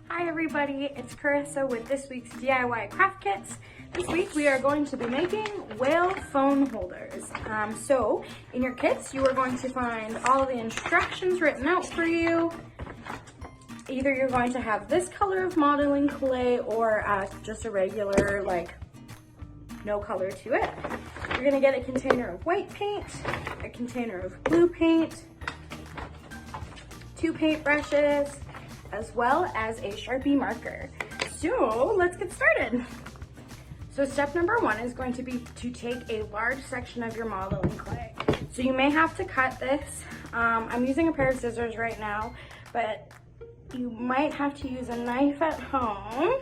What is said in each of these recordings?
Hi everybody, it's Carissa with this week's DIY craft kits. This week we are going to be making whale phone holders. So in your kits you are going to find all the instructions written out for you. Either you're going to have this color of modeling clay or just a regular, no color to it. You're gonna get a container of white paint, a container of blue paint, 2 paint brushes, as well as a Sharpie marker. So let's get started. So step number 1 is going to be to take a large section of your modeling clay. So you may have to cut this. I'm using a pair of scissors right now, but you might have to use a knife at home.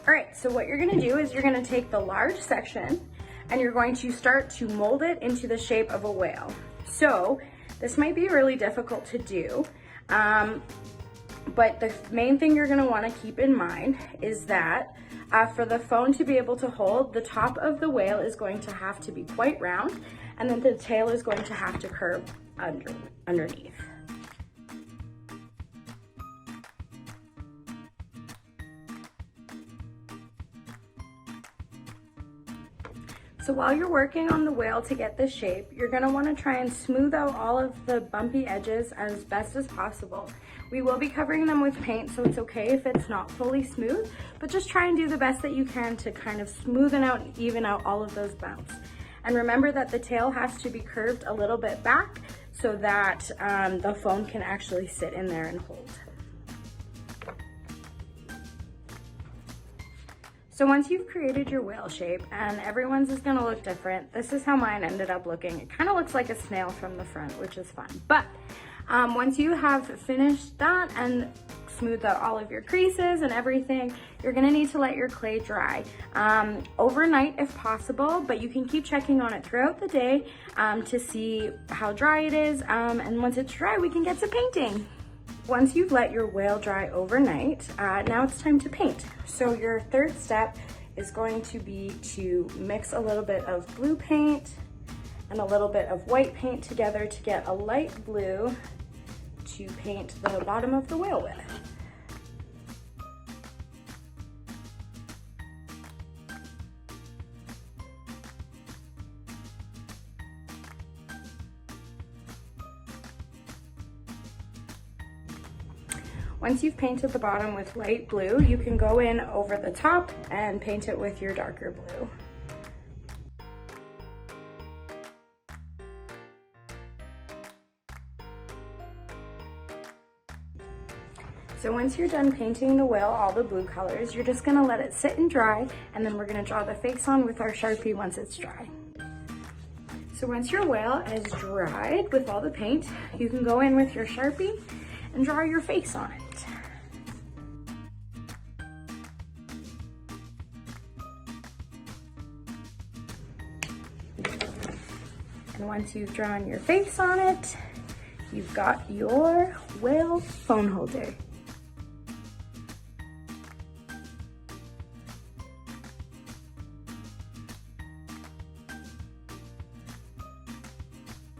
All right, so what you're gonna do is you're gonna take the large section and you're going to start to mold it into the shape of a whale. So this might be really difficult to do, but the main thing you're gonna wanna keep in mind is that for the phone to be able to hold, the top of the whale is going to have to be quite round, and then the tail is going to have to curve underneath. So while you're working on the whale to get this shape, you're gonna wanna try and smooth out all of the bumpy edges as best as possible. We will be covering them with paint, so it's okay if it's not fully smooth, but just try and do the best that you can to kind of smoothen out and even out all of those bumps. And remember that the tail has to be curved a little bit back so that the phone can actually sit in there and hold. So once you've created your whale shape, and everyone's is gonna look different, this is how mine ended up looking. It kind of looks like a snail from the front, which is fun. But once you have finished that and smoothed out all of your creases and everything, you're gonna need to let your clay dry overnight if possible, but you can keep checking on it throughout the day to see how dry it is. And once it's dry, we can get to painting. Once you've let your whale dry overnight, now it's time to paint. So your third step is going to be to mix a little bit of blue paint and a little bit of white paint together to get a light blue to paint the bottom of the whale with. Once you've painted the bottom with light blue, you can go in over the top and paint it with your darker blue. So once you're done painting the whale all the blue colors, you're just gonna let it sit and dry, and then we're gonna draw the face on with our Sharpie once it's dry. So once your whale is dried with all the paint, you can go in with your Sharpie and draw your face on it. And once you've drawn your face on it, you've got your whale phone holder.